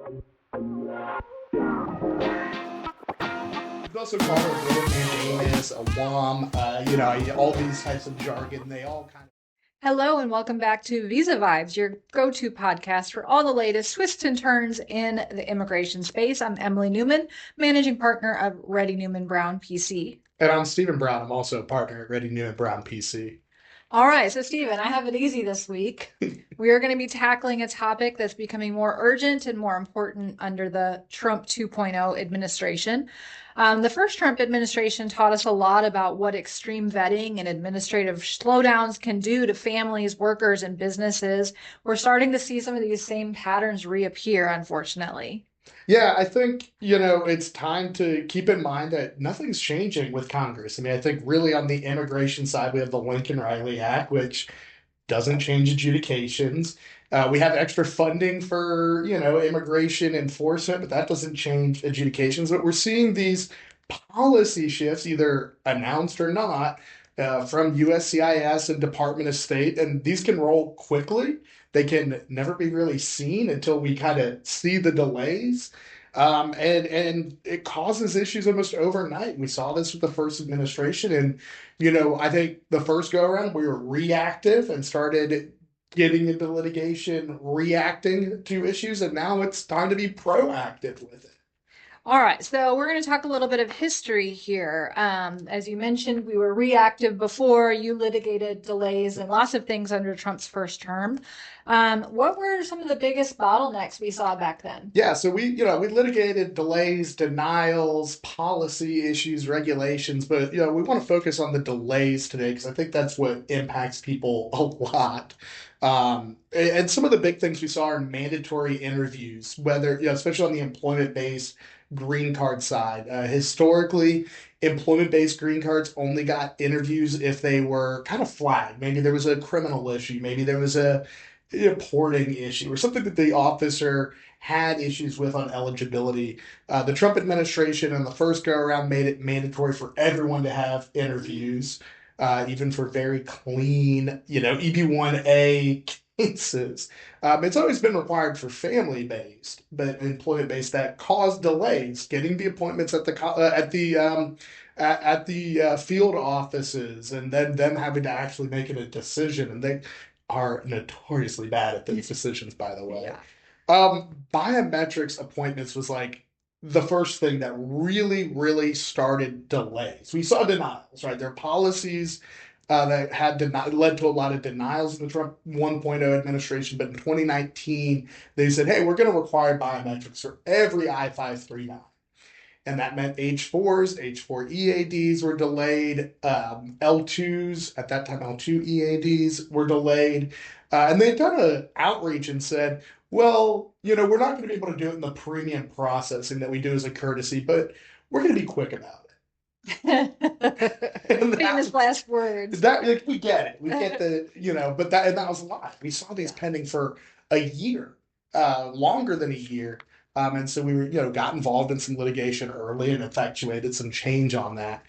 It's also called a writ of mandamus, a WOM, all these types of jargon. They all kind of. Hello and welcome back to Visa Vibes, your go-to podcast for all the latest twists and turns in the immigration space. I'm Emily Newman, managing partner of Reddy Newman Brown PC. And I'm Stephen Brown. I'm also a partner at Ready New and Brown PC. All right, so Stephen, I have it easy this week. We are going to be tackling a topic that's becoming more urgent and more important under the Trump 2.0 administration. The first Trump administration taught us a lot about what extreme vetting and administrative slowdowns can do to families, workers, and businesses. We're starting to see some of these same patterns reappear, unfortunately. Yeah, I think, it's time to keep in mind that nothing's changing with Congress. I mean, I think really on the immigration side, we have the Lincoln Riley Act, which doesn't change adjudications. We have extra funding for, immigration enforcement, but that doesn't change adjudications. But we're seeing these policy shifts, either announced or not, from USCIS and Department of State, and these can roll quickly. They can never be really seen until we kind of see the delays. And it causes issues almost overnight. We saw this with the first administration, and I think the first go around we were reactive and started getting into litigation, reacting to issues, and now it's time to be proactive with it. All right, so we're going to talk a little bit of history here. As you mentioned, we were reactive before. You litigated delays and lots of things under Trump's first term. What were some of the biggest bottlenecks we saw back then? Yeah, so we litigated delays, denials, policy issues, regulations, but we want to focus on the delays today because I think that's what impacts people a lot. And some of the big things we saw are mandatory interviews, whether especially on the employment-based green card side. Historically, employment-based green cards only got interviews if they were kind of flagged. Maybe there was a criminal issue, maybe there was a reporting issue or something that the officer had issues with on eligibility. The Trump administration in the first go around made it mandatory for everyone to have interviews, even for very clean, EB1A cases. It's always been required for family based, but employment based that caused delays getting the appointments at the field offices, and then them having to actually make a decision. And they are notoriously bad at those decisions, by the way. Yeah. Biometrics appointments was like the first thing that really, really started delays. We saw denials, right? There are policies that led to a lot of denials in the Trump 1.0 administration. But in 2019, they said, hey, we're going to require biometrics for every I-539. And that meant H4s, H4 EADs were delayed. L2s, at that time, L2 EADs were delayed. And they'd done an outreach and said, well, we're not going to be able to do it in the premium processing that we do as a courtesy, but we're going to be quick about it. And Famous last words. like, we get it. We get but that was a lie. We saw these pending for a year, longer than a year. And so we were, got involved in some litigation early and effectuated some change on that.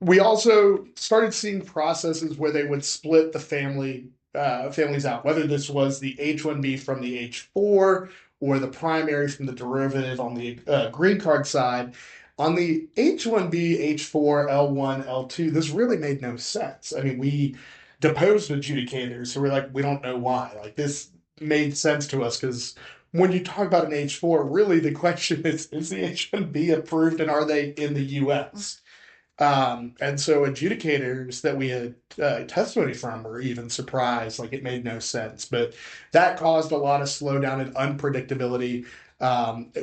We also started seeing processes where they would split the families out, whether this was the H-1B from the H-4 or the primary from the derivative on the green card side. On the H-1B, H-4, L-1, L-2, this really made no sense. I mean, we deposed adjudicators who were like, we don't know why. Like, this made sense to us because when you talk about an H-4, really the question is the H-1B approved and are they in the US? And so adjudicators that we had testimony from were even surprised, like it made no sense. But that caused a lot of slowdown and unpredictability.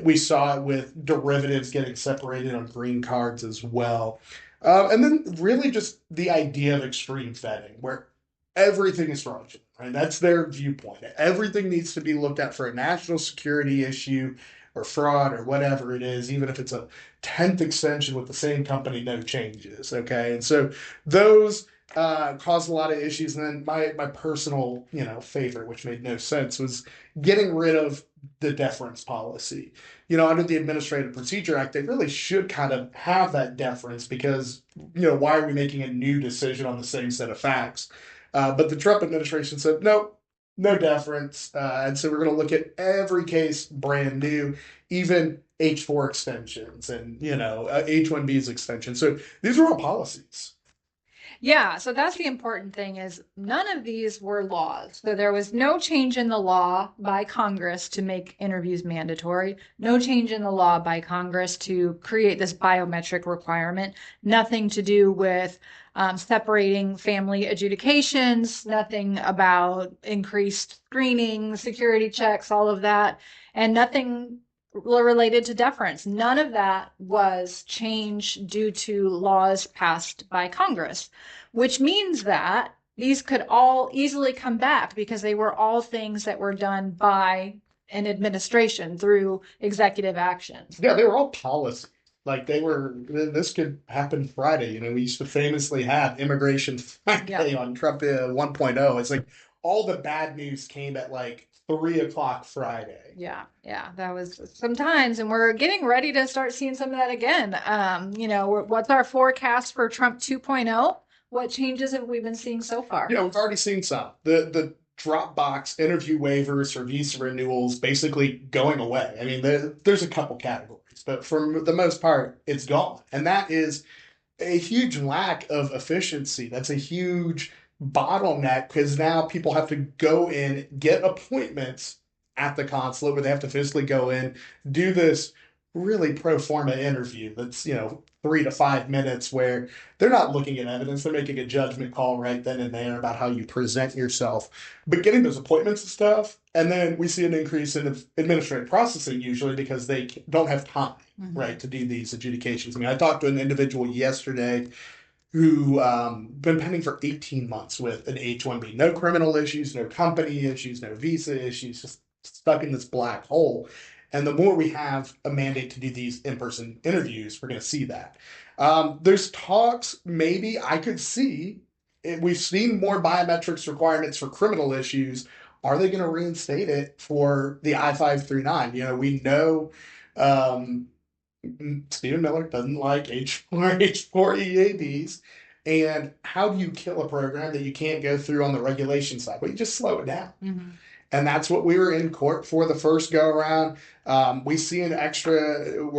We saw it with derivatives getting separated on green cards as well. And then really just the idea of extreme vetting, where everything is fraudulent, right? That's their viewpoint. Everything needs to be looked at for a national security issue or fraud or whatever it is, even if it's a 10th extension with the same company, no changes. Okay. And so those caused a lot of issues. And then my personal, favorite, which made no sense, was getting rid of the deference policy. Under the Administrative Procedure Act, they really should kind of have that deference because, why are we making a new decision on the same set of facts? But the Trump administration said, no, no deference. And so we're going to look at every case brand new, even H4 extensions and, H1B's extension. So these are all policies. Yeah, so that's the important thing is none of these were laws. So there was no change in the law by Congress to make interviews mandatory, no change in the law by Congress to create this biometric requirement, nothing to do with separating family adjudications, nothing about increased screening, security checks, all of that, and nothing related to deference. None of that was changed due to laws passed by Congress, which means that these could all easily come back because they were all things that were done by an administration through executive actions. Yeah, they were all policy. Like they were, this could happen Friday. We used to famously have Immigration Friday on Trump 1.0. It's like all the bad news came at like 3 o'clock Friday. Yeah, that was sometimes, and we're getting ready to start seeing some of that again. What's our forecast for Trump 2.0? What changes have we been seeing so far? We've already seen some. The Dropbox interview waivers or visa renewals basically going away. I mean, there's a couple categories, but for the most part, it's gone. And that is a huge lack of efficiency. That's a huge bottleneck because now people have to go in, get appointments at the consulate where they have to physically go in, do this really pro forma interview that's, 3 to 5 minutes where they're not looking at evidence, they're making a judgment call right then and there about how you present yourself. But getting those appointments and stuff, and then we see an increase in administrative processing usually because they don't have time, right, to do these adjudications. I mean, I talked to an individual yesterday who been pending for 18 months with an H-1B. No criminal issues, no company issues, no visa issues, just stuck in this black hole. And the more we have a mandate to do these in-person interviews, we're going to see that. There's talks, maybe I could see, we've seen more biometrics requirements for criminal issues. Are they going to reinstate it for the I-539? We know Stephen Miller doesn't like H4 EADs. And how do you kill a program that you can't go through on the regulation side? Well, you just slow it down. And that's what we were in court for the first go around. We're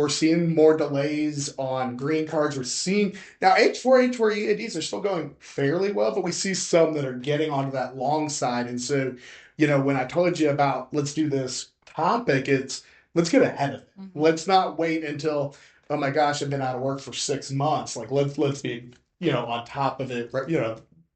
seeing more delays on green cards. We're seeing now H4 EADs are still going fairly well, but we see some that are getting onto that long side. And so, when I told you about let's do this topic, it's let's get ahead of it. Let's not wait until, oh my gosh, I've been out of work for 6 months. Like let's be, on top of it,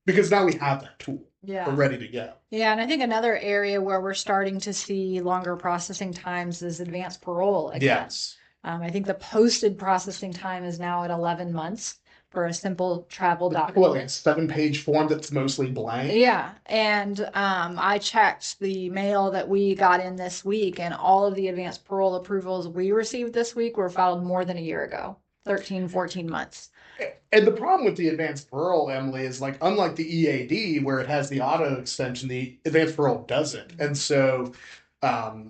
because now we have that tool. Yeah. We're ready to go. Yeah, and I think another area where we're starting to see longer processing times is advanced parole again. Yes. I think the posted processing time is now at 11 months for a simple travel document. Well, it's a 7-page form that's mostly blank. Yeah, and I checked the mail that we got in this week, and all of the advanced parole approvals we received this week were filed more than a year ago, 13, 14 months. And the problem with the advanced parole, Emily, is like unlike the EAD where it has the auto extension, the advanced parole doesn't. And so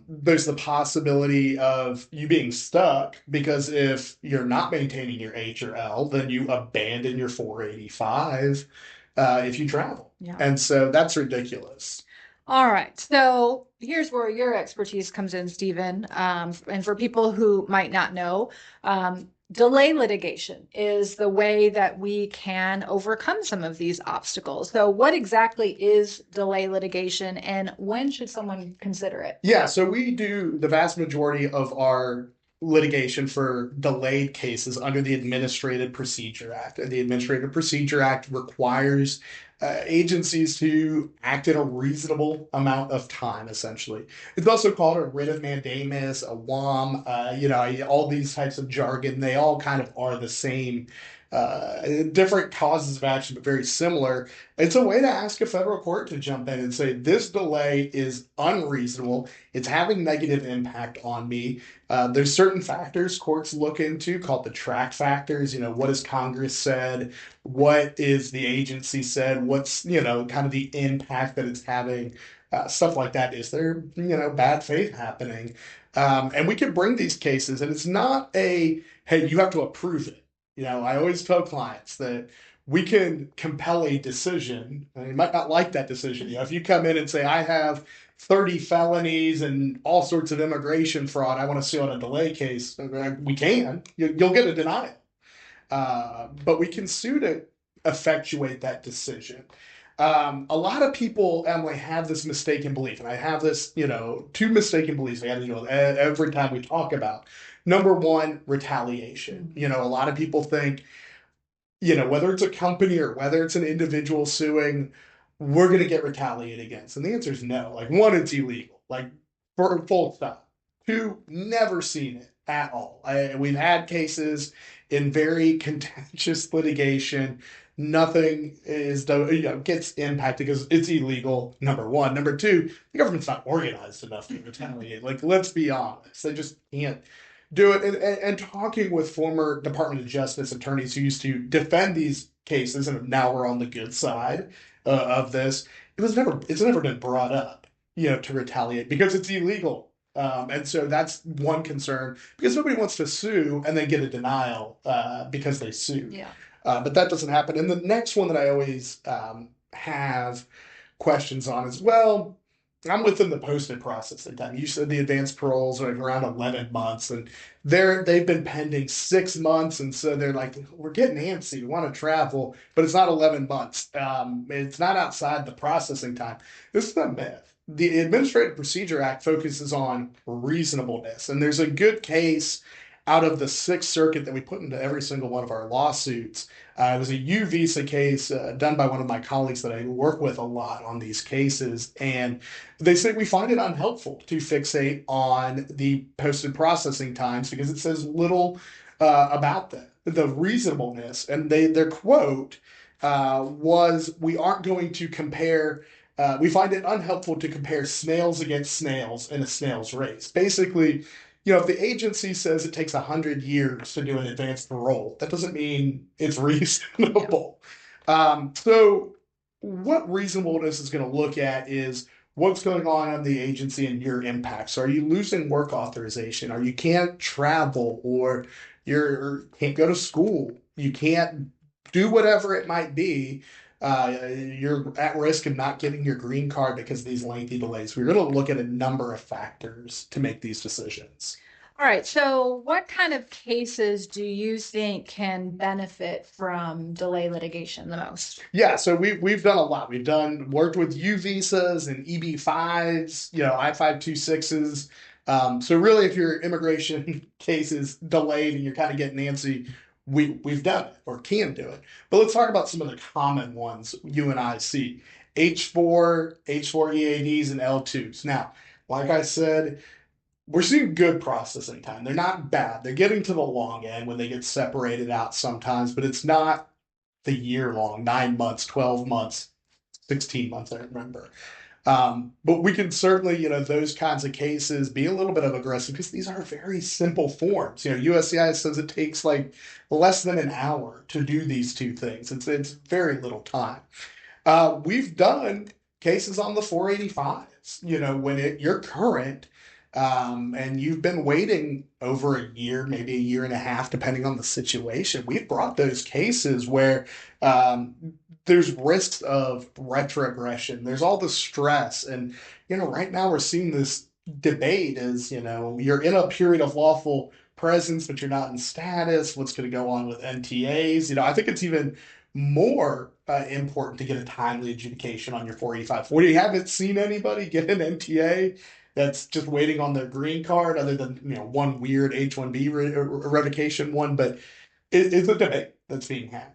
there's the possibility of you being stuck because if you're not maintaining your H or L, then you abandon your 485 if you travel. Yeah. And so that's ridiculous. All right. So here's where your expertise comes in, Stephen. And for people who might not know, delay litigation is the way that we can overcome some of these obstacles. So what exactly is delay litigation and when should someone consider it? Yeah, so we do the vast majority of our litigation for delayed cases under the Administrative Procedure Act. And the Administrative Procedure Act requires agencies to act in a reasonable amount of time, essentially. It's also called a writ of mandamus, a WOM, all these types of jargon. They all kind of are the same, different causes of action, but very similar. It's a way to ask a federal court to jump in and say, this delay is unreasonable. It's having negative impact on me. There's certain factors courts look into called the track factors. What has Congress said? What is the agency said? What's, kind of the impact that it's having? Stuff like that. Is there, bad faith happening? And we can bring these cases and it's not hey, you have to approve it. I always tell clients that we can compel a decision. And you might not like that decision. If you come in and say, I have 30 felonies and all sorts of immigration fraud, I want to sue on a delay case, we can. You'll get a denial. But we can sue to effectuate that decision. A lot of people, Emily, have this mistaken belief, and I have this, two mistaken beliefs I have to deal with every time we talk about. Number one, retaliation. A lot of people think, whether it's a company or whether it's an individual suing, we're going to get retaliated against. And the answer is no. Like, one, it's illegal. Like, for full stop. Two, never seen it at all. We've had cases in very contentious litigation. Nothing is gets impacted because it's illegal. Number one. Number two, the government's not organized enough to retaliate. Like, let's be honest, they just can't do it. And talking with former Department of Justice attorneys who used to defend these cases, and now we're on the good side of this, it's never been brought up, to retaliate because it's illegal. And so that's one concern because nobody wants to sue and then get a denial because they sued. Yeah. But that doesn't happen. And the next one that I always have questions on is, well, I'm within the posted processing time. You said the advanced paroles are around 11 months, and they've been pending 6 months, and so they're like, we're getting antsy, we want to travel, but it's not 11 months. It's not outside the processing time. This is a myth. The Administrative Procedure Act focuses on reasonableness, and there's a good case out of the Sixth Circuit that we put into every single one of our lawsuits. It was a U visa case done by one of my colleagues that I work with a lot on these cases. And they say we find it unhelpful to fixate on the posted processing times because it says little about the reasonableness. And their quote was, we aren't going to compare. We find it unhelpful to compare snails against snails in a snail's race. Basically, if the agency says it takes 100 years to do an advanced parole, that doesn't mean it's reasonable. So what reasonableness is going to look at is what's going on in the agency and your impacts. Are you losing work authorization? Or you can't travel, or you can't go to school? You can't do whatever it might be. You're at risk of not getting your green card because of these lengthy delays. We're going to look at a number of factors to make these decisions. All right. So, what kind of cases do you think can benefit from delay litigation the most? Yeah, so we've done a lot. We've worked with U visas and EB-5s, I-526s. So really, if your immigration case is delayed and you're kind of getting antsy, we've done it or can do it. But let's talk about some of the common ones you and I see: H4, H4 EADs, and L2s. Now, like I said, we're seeing good processing time. They're not bad. They're getting to the long end when they get separated out sometimes, but it's not the year long, 9 months, 12 months, 16 months, I remember. But we can certainly, those kinds of cases be a little bit of aggressive because these are very simple forms. USCIS says it takes like less than an hour to do these two things. It's very little time. We've done cases on the 485s, when you're current, and you've been waiting over a year, maybe a year and a half, depending on the situation. We've brought those cases where there's risks of retrogression. There's all the stress. And, right now we're seeing this debate as, you're in a period of lawful presence, but you're not in status. What's going to go on with NTAs? I think it's even more important to get a timely adjudication on your 485. Well, you haven't seen anybody get an NTA that's just waiting on their green card, other than one weird H-1B revocation one, but it's a debate that's being had.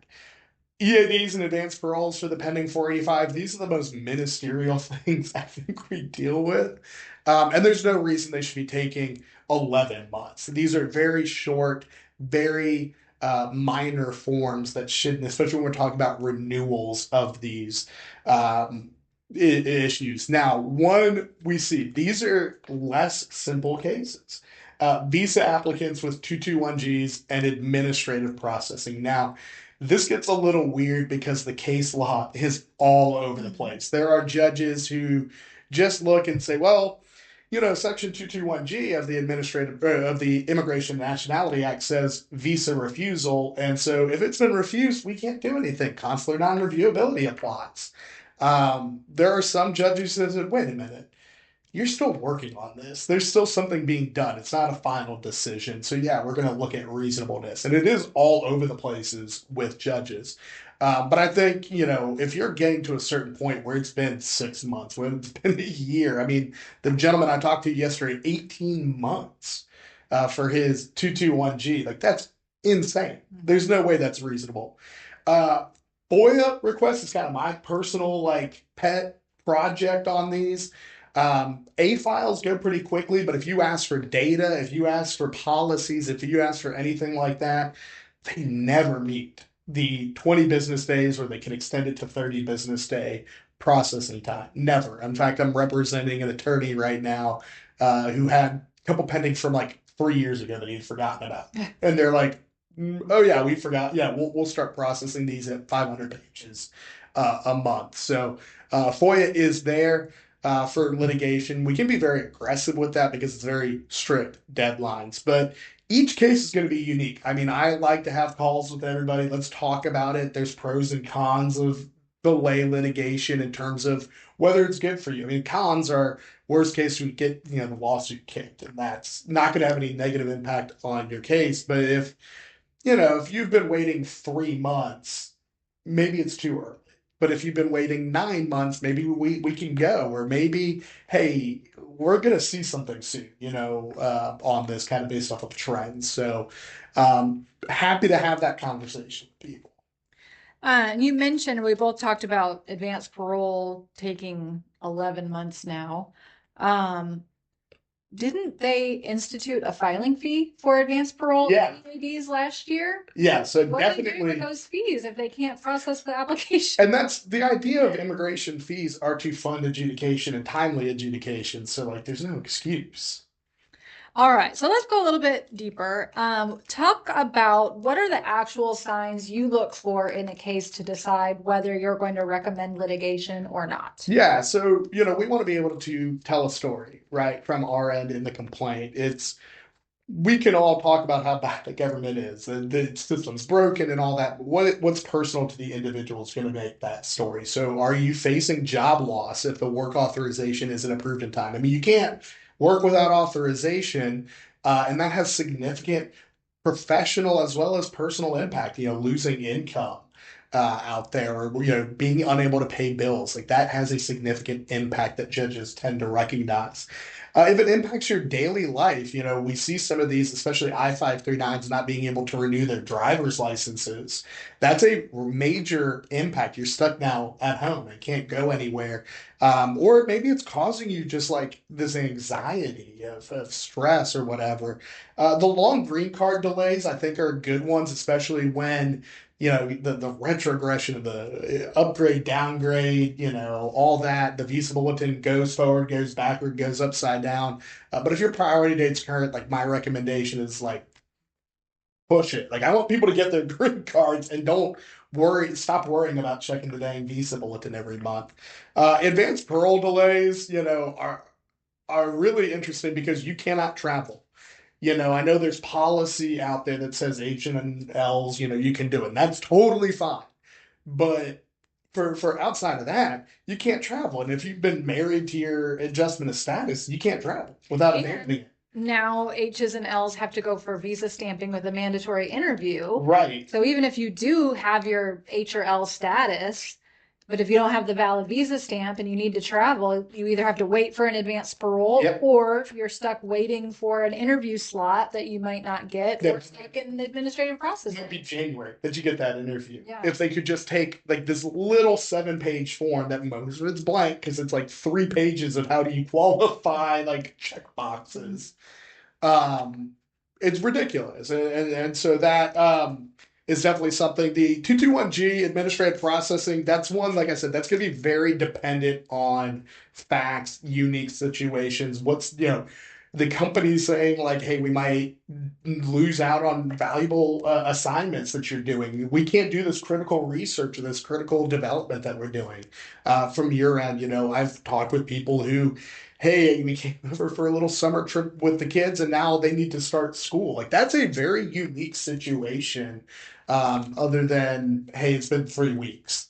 EADs and advanced paroles for the pending 485, these are the most ministerial things I think we deal with. And there's no reason they should be taking 11 months. These are very short, very minor forms that shouldn't, especially when we're talking about renewals of these issues. Now, one we see, these are less simple cases. Visa applicants with 221Gs and administrative processing. Now, this gets a little weird because the case law is all over the place. There are judges who just look and say, well, Section 221G of the of the Immigration and Nationality Act says visa refusal, and so if it's been refused, we can't do anything. Consular non-reviewability applies. There are some judges that said, "Wait a minute, you're still working on this. There's still something being done. It's not a final decision. So yeah, we're going to look at reasonableness, and it is all over the places with judges. But I think if you're getting to a certain point where it's been 6 months, when it's been a year. I mean, the gentleman I talked to yesterday, 18 months for his 221G. Like that's insane. There's no way that's reasonable. Uh, FOIA request is kind of my personal like pet project on these. A files go pretty quickly, but if you ask for data, if you ask for policies, if you ask for anything like that, they never meet the 20 business days, or they can extend it to 30 business day processing time. Never. In fact, I'm representing an attorney right now who had a couple pending from like 3 years ago that he'd forgotten about. And they're like, oh yeah, we forgot. Yeah, we'll start processing these at 500 pages a month. So FOIA is there for litigation. We can be very aggressive with that because it's very strict deadlines, but each case is going to be unique. I mean, I like to have calls with everybody. Let's talk about it. There's pros and cons of delay litigation in terms of whether it's good for you. I mean, cons are worst case we get the lawsuit kicked, and that's not going to have any negative impact on your case. But if you've been waiting 3 months, maybe it's too early. But if you've been waiting 9 months, maybe we can go, or maybe, hey, we're going to see something soon, on this kind of based off of trends. So happy to have that conversation with people. You mentioned we both talked about advanced parole taking 11 months now. Didn't they institute a filing fee for advanced parole EADs last year? Yeah, so what definitely. What do they do with those fees if they can't process the application? And that's the idea of immigration fees are to fund adjudication and timely adjudication. So like, there's no excuse. All right, so let's go a little bit deeper. Talk about what are the actual signs you look for in a case to decide whether you're going to recommend litigation or not. Yeah, so we want to be able to tell a story, right, from our end in the complaint. We can all talk about how bad the government is and the system's broken and all that, but what's personal to the individual is going to make that story. So are you facing job loss if the work authorization isn't approved in time? I mean, you can't work without authorization, and that has significant professional as well as personal impact, losing income out there, or being unable to pay bills. Like that has a significant impact that judges tend to recognize. If it impacts your daily life, we see some of these, especially I-539s not being able to renew their driver's licenses. That's a major impact. You're stuck now at home and can't go anywhere. Or maybe it's causing you just like this anxiety of stress or whatever. The long green card delays, I think, are good ones, especially when the retrogression of the upgrade, downgrade, all that. The visa bulletin goes forward, goes backward, goes upside down. But if your priority date's current, like my recommendation is like push it. Like I want people to get their green cards and don't stop worrying about checking the dang visa bulletin every month. Advanced parole delays, are really interesting because you cannot travel. I know there's policy out there that says H and L's, you can do it. And that's totally fine. But for outside of that, you can't travel. And if you've been married to your adjustment of status, you can't travel without abandoning it. Now H's and L's have to go for visa stamping with a mandatory interview. Right. So even if you do have your H or L status, but if you don't have the valid visa stamp and you need to travel, you either have to wait for an advanced parole, or you're stuck waiting for an interview slot that you might not get, or stuck in the administrative process. It might be January that you get that interview. Yeah. If they could just take like this little 7-page form that most of it's blank because it's like 3 pages of how do you qualify, like check boxes. It's ridiculous. And so that is definitely something. The 221G administrative processing, that's one, like I said, that's going to be very dependent on facts, unique situations. What's, the company saying like, hey, we might lose out on valuable assignments that you're doing. We can't do this critical research or this critical development that we're doing from your end. I've talked with people who hey, we came over for a little summer trip with the kids and now they need to start school. Like that's a very unique situation, other than, hey, it's been 3 weeks.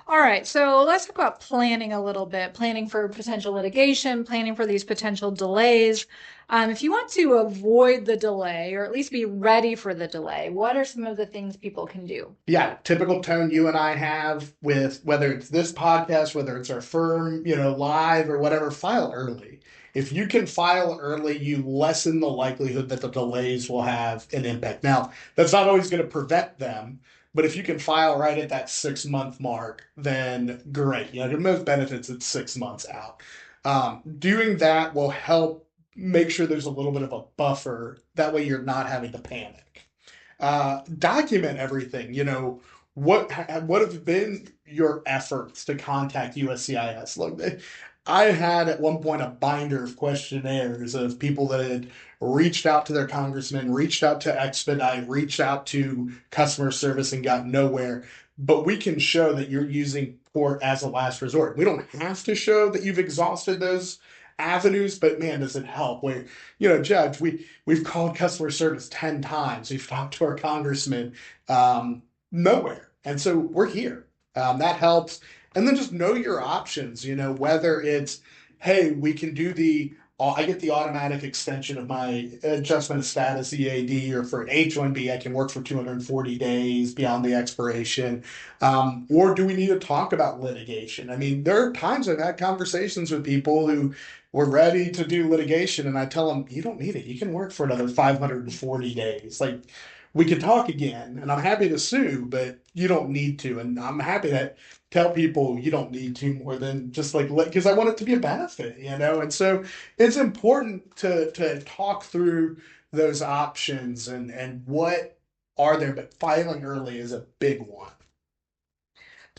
All right, so let's talk about planning a little bit, planning for potential litigation, planning for these potential delays. If you want to avoid the delay or at least be ready for the delay, what are some of the things people can do? Yeah, typical tone you and I have with whether it's this podcast, whether it's our firm, live or whatever, file early. If you can file early, you lessen the likelihood that the delays will have an impact. Now, that's not always going to prevent them, but if you can file right at that 6 month mark, then great. The most benefits it's 6 months out. Doing that will help make sure there's a little bit of a buffer. That way, you're not having to panic. Document everything. What have been your efforts to contact USCIS? Look, I had at one point a binder of questionnaires of people that had reached out to their congressman, reached out to Expedite, reached out to customer service, and got nowhere. But we can show that you're using court as a last resort. We don't have to show that you've exhausted those avenues, but man, does it help? Where, Judge, we've called customer service 10 times. We've talked to our congressman, nowhere. And so we're here. That helps. And then just know your options, whether it's, hey, we can do I get the automatic extension of my adjustment of status EAD, or for an H-1B, I can work for 240 days beyond the expiration. Or do we need to talk about litigation? I mean, there are times I've had conversations with people who were ready to do litigation, and I tell them, you don't need it. You can work for another 540 days. Like, we could talk again, and I'm happy to sue, but you don't need to. And I'm happy to tell people you don't need to, more than just like, because I want it to be a benefit, And so it's important to talk through those options and what are there, but filing early is a big one.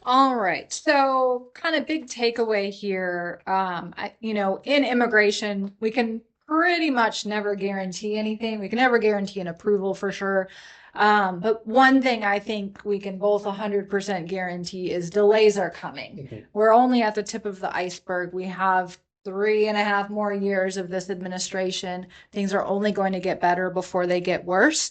All right. So, kind of big takeaway here. In immigration, we can pretty much never guarantee anything. We can never guarantee an approval for sure. But one thing I think we can both 100% guarantee is delays are coming. Mhm. We're only at the tip of the iceberg. We have 3.5 more years of this administration. Things are only going to get better before they get worse.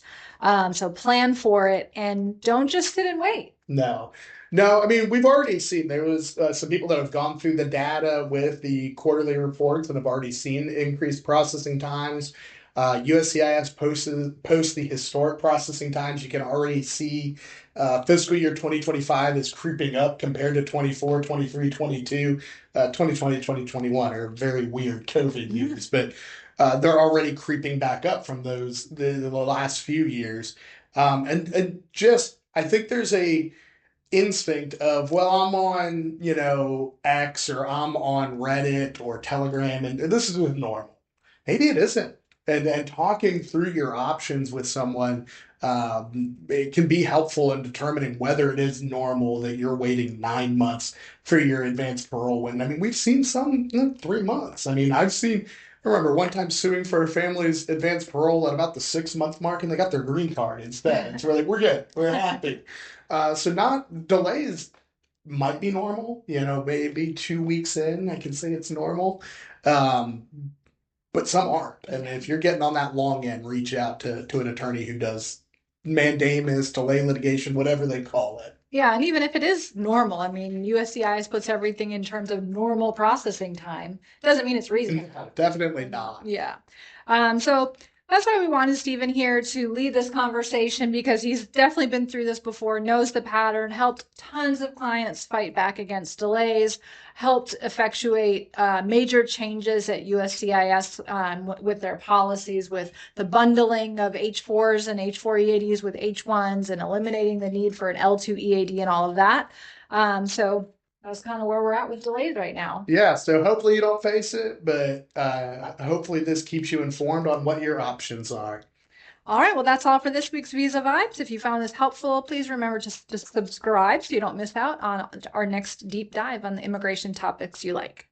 So plan for it and don't just sit and wait. No, no. I mean, we've already seen there was some people that have gone through the data with the quarterly reports and have already seen increased processing times. USCIS posts the historic processing times. You can already see fiscal year 2025 is creeping up compared to 24, 23, 22. 2020, 2021 are very weird COVID years, but they're already creeping back up from the last few years. And just, I think there's a instinct of, well, I'm on, X, or I'm on Reddit or Telegram, and this is normal. Maybe it isn't. And talking through your options with someone, it can be helpful in determining whether it is normal that you're waiting 9 months for your advanced parole. When, I mean, we've seen some 3 months. I mean, I remember one time suing for a family's advanced parole at about the 6 month mark, and they got their green card instead. So we're like, we're good, we're happy. So not delays might be normal, maybe 2 weeks in, I can say it's normal. Um, but some aren't. And if you're getting on that long end, reach out to an attorney who does mandamus, delay litigation, whatever they call it. Yeah, and even if it is normal, I mean, USCIS puts everything in terms of normal processing time. Doesn't mean it's reasonable. No, definitely not. Yeah. So that's why we wanted Stephen here to lead this conversation, because he's definitely been through this before, knows the pattern, helped tons of clients fight back against delays, helped effectuate major changes at USCIS with their policies, with the bundling of H4s and H4 EADs with H1s and eliminating the need for an L2 EAD and all of that. So that's kind of where we're at with delays right now. Yeah, so hopefully you don't face it, but hopefully this keeps you informed on what your options are. All right, well, that's all for this week's Visa Vibes. If you found this helpful, please remember to subscribe so you don't miss out on our next deep dive on the immigration topics you like.